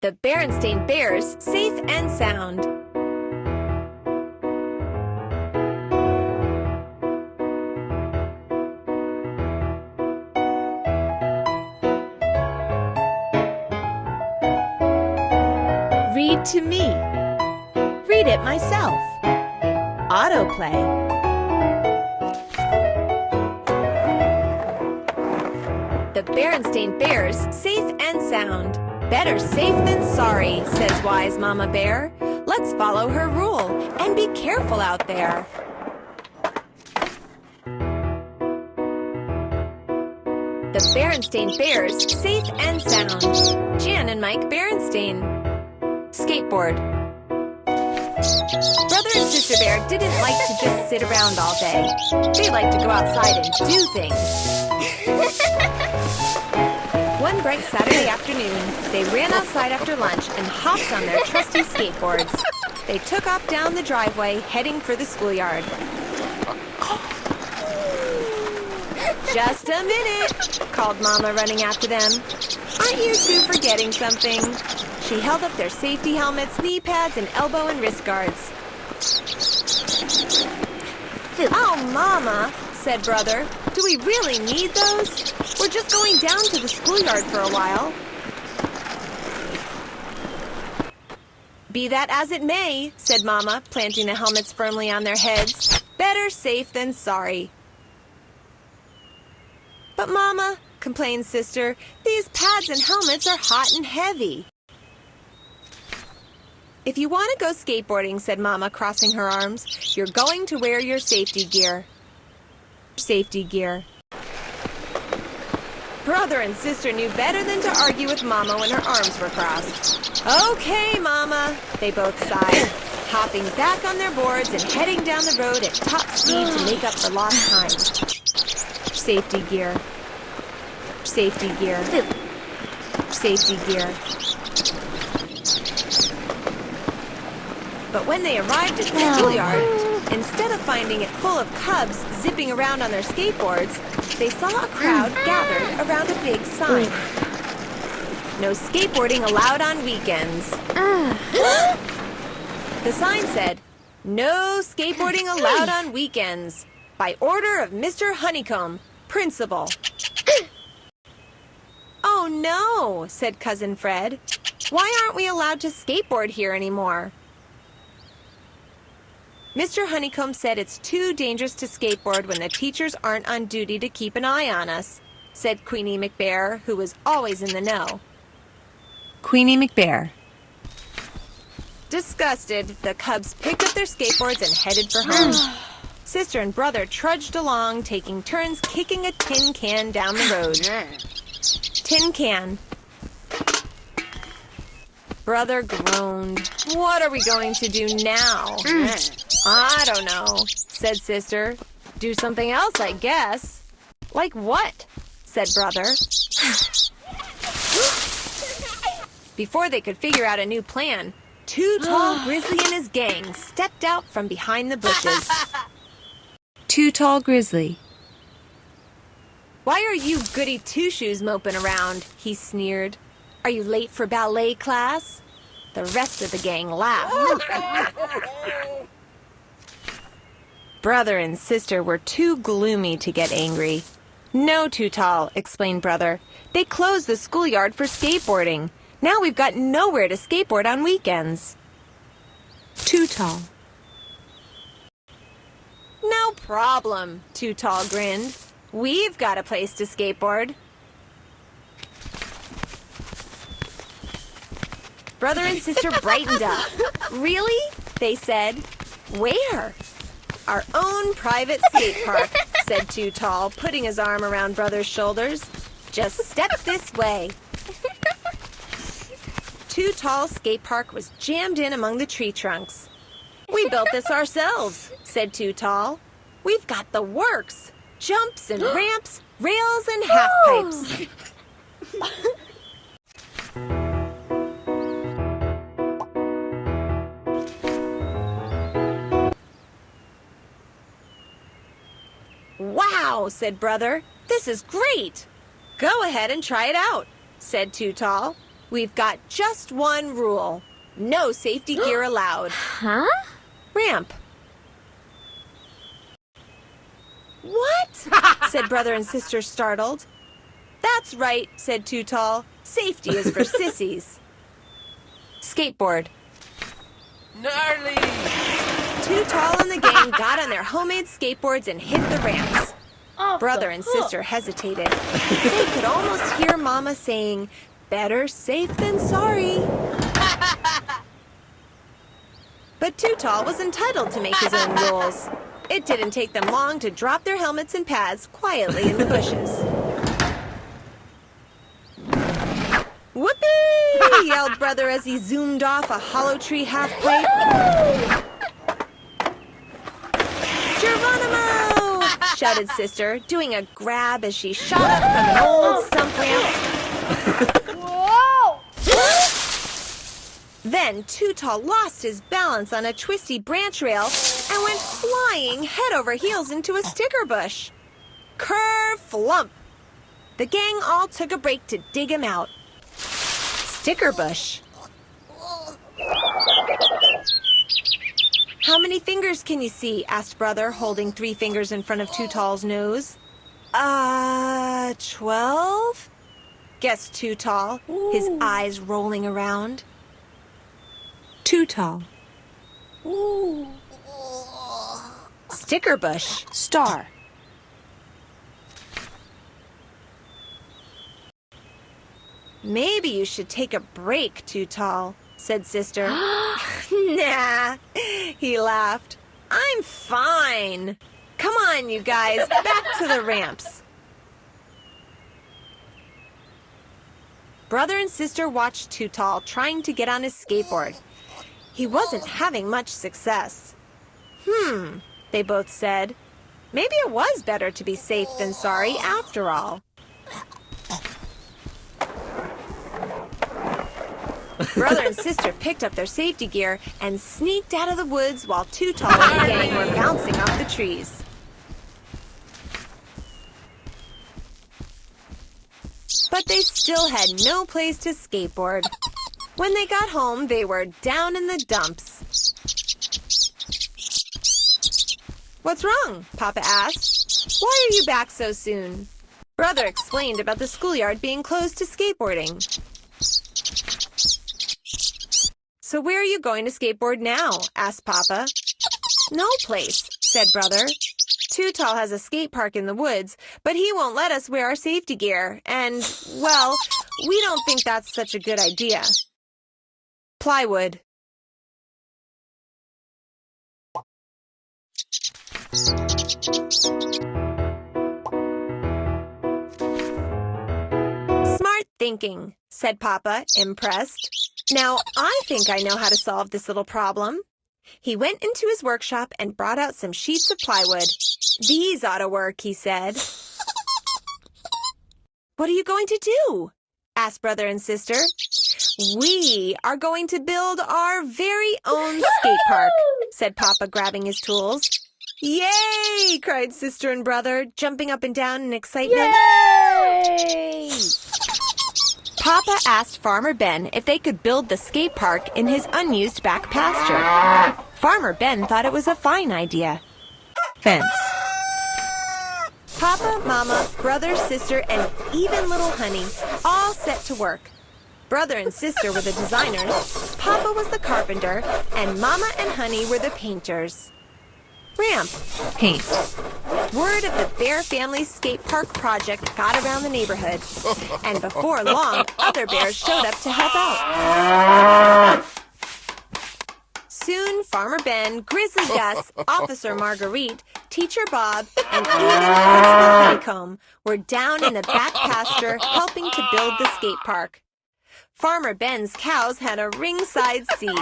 The Berenstain Bears safe and sound. Read to me. Read it myself. Autoplay. The Berenstain Bears safe and sound. Better safe than sorry, says wise Mama Bear. Let's follow her rule and be careful out there. The Berenstain Bears safe and sound. Jan and Mike Berenstain. Skateboard. Brother and Sister Bear didn't like to just sit around all day. They liked to go outside and do things. One bright Saturday afternoon, they ran outside after lunch and hopped on their trusty skateboards. They took off down the driveway, heading for the schoolyard. Just a minute, called Mama, running after them. Aren't you two forgetting something? She held up their safety helmets, knee pads, and elbow and wrist guards. Oh, Mama, said Brother, do we really need those? We're just going down to the schoolyard for a while. Be that as it may, said Mama, planting the helmets firmly on their heads. Better safe than sorry. But Mama, complained Sister, these pads and helmets are hot and heavy. If you want to go skateboarding, said Mama, crossing her arms, you're going to wear your safety gear. Safety gear. Brother and Sister knew better than to argue with Mama when her arms were crossed. Okay, Mama, they both sighed, hopping back on their boards and heading down the road at top speed to make up for lost time. Safety gear. Safety gear. Safety gear. But when they arrived at the schoolyard, instead of finding it full of cubs zipping around on their skateboards, they saw a crowd gathered around a big sign. No skateboarding allowed on weekends. The sign said, no skateboarding allowed on weekends. By order of Mr. Honeycomb, principal. Oh no, said Cousin Fred. Why aren't we allowed to skateboard here anymore? Mr. Honeycomb said it's too dangerous to skateboard when the teachers aren't on duty to keep an eye on us, said Queenie McBear, who was always in the know. Queenie McBear. Disgusted, the cubs picked up their skateboards and headed for home. Sister and Brother trudged along, taking turns kicking a tin can down the road. Tin can. Brother groaned. What are we going to do now? I don't know, said Sister. Do something else, I guess. Like what? Said Brother. Before they could figure out a new plan, Too Tall Grizzly and his gang stepped out from behind the bushes. Too Tall Grizzly. Why are you goody two-shoes moping around? He sneered. Are you late for ballet class? The rest of the gang laughed. Brother and Sister were too gloomy to get angry. No, Too Tall, explained Brother. They closed the schoolyard for skateboarding. Now we've got nowhere to skateboard on weekends. Too Tall. No problem, Too Tall grinned. We've got a place to skateboard. Brother and Sister brightened up. Really? They said. Where? Our own private skate park, said Too Tall, putting his arm around Brother's shoulders. Just step this way. Too Tall's skate park was jammed in among the tree trunks. We built this ourselves, said Too Tall. We've got the works. Jumps and ramps, rails and half pipes. Wow, said Brother. This is great. Go ahead and try it out, said Too Tall. We've got just one rule. No safety gear allowed. Huh? Ramp. What? Said brother and sister, startled. That's right, said Too Tall. Safety is for sissies. Skateboard. Gnarly! Too Tall and the gang got on their homemade skateboards and hit the ramps. Brother and sister hesitated. They could almost hear Mama saying, "Better safe than sorry." But Too Tall was entitled to make his own rules. It didn't take them long to drop their helmets and pads quietly in the bushes. Whoopee! Yelled brother as he zoomed off a hollow tree half-pipe. Geronimo! Shouted sister, doing a grab as she shot up from an old stump ramp. Whoa! Then Too Tall lost his balance on a twisty branch rail and went flying head over heels into a sticker bush. Ker-flump! The gang all took a break to dig him out. Sticker bush. How many fingers can you see? Asked brother, holding 3 fingers in front of Too Tall's nose. 12? Guessed Too Tall, his eyes rolling around. Too Tall. Sticker bush. Star. Maybe you should take a break, Too Tall, said sister. Nah, he laughed. I'm fine. Come on, you guys, back to the ramps. Brother and sister watched Too Tall trying to get on his skateboard. He wasn't having much success. They both said. Maybe it was better to be safe than sorry after all. Brother and sister picked up their safety gear and sneaked out of the woods while Too Tall and the gang were bouncing off the trees. But they still had no place to skateboard. When they got home, they were down in the dumps. What's wrong? Papa asked. Why are you back so soon? Brother explained about the schoolyard being closed to skateboarding. So where are you going to skateboard now? Asked Papa. No place, said brother. Too Tall has a skate park in the woods, but he won't let us wear our safety gear, and, well, we don't think that's such a good idea. Plywood. Smart thinking, said Papa, impressed. Now, I think I know how to solve this little problem. He went into his workshop and brought out some sheets of plywood. These ought to work, he said. What are you going to do? Asked brother and sister. We are going to build our very own skate park, said Papa, grabbing his tools. Yay! Cried sister and brother, jumping up and down in excitement. Yay! Papa asked Farmer Ben if they could build the skate park in his unused back pasture. Farmer Ben thought it was a fine idea. Fence. Papa, Mama, brother, sister, and even little Honey all set to work. Brother and sister were the designers, Papa was the carpenter, and Mama and Honey were the painters. Ramp. Paint. Word of the Bear family skate park project got around the neighborhood, and before long, other bears showed up to help out. Soon, Farmer Ben, Grizzly Gus, Officer Marguerite, Teacher Bob, and even Principal Honeycomb were down in the back pasture helping to build the skate park. Farmer Ben's cows had a ringside seat.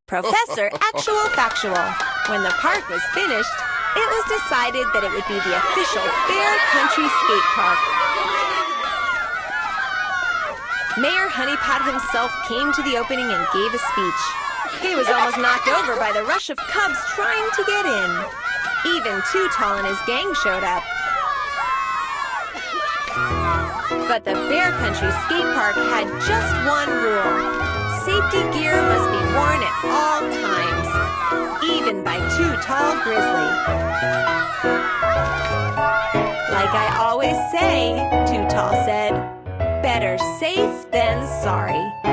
Professor Actual Factual. When the park was finished, it was decided that it would be the official Bear Country Skate Park. Mayor Honeypot himself came to the opening and gave a speech. He was almost knocked over by the rush of cubs trying to get in. Even Too Tall and his gang showed up. But the Bear Country skate park had just one rule. Safety gear must be worn at all times, even by Too Tall Grizzly. Like I always say, Too Tall said, better safe than sorry.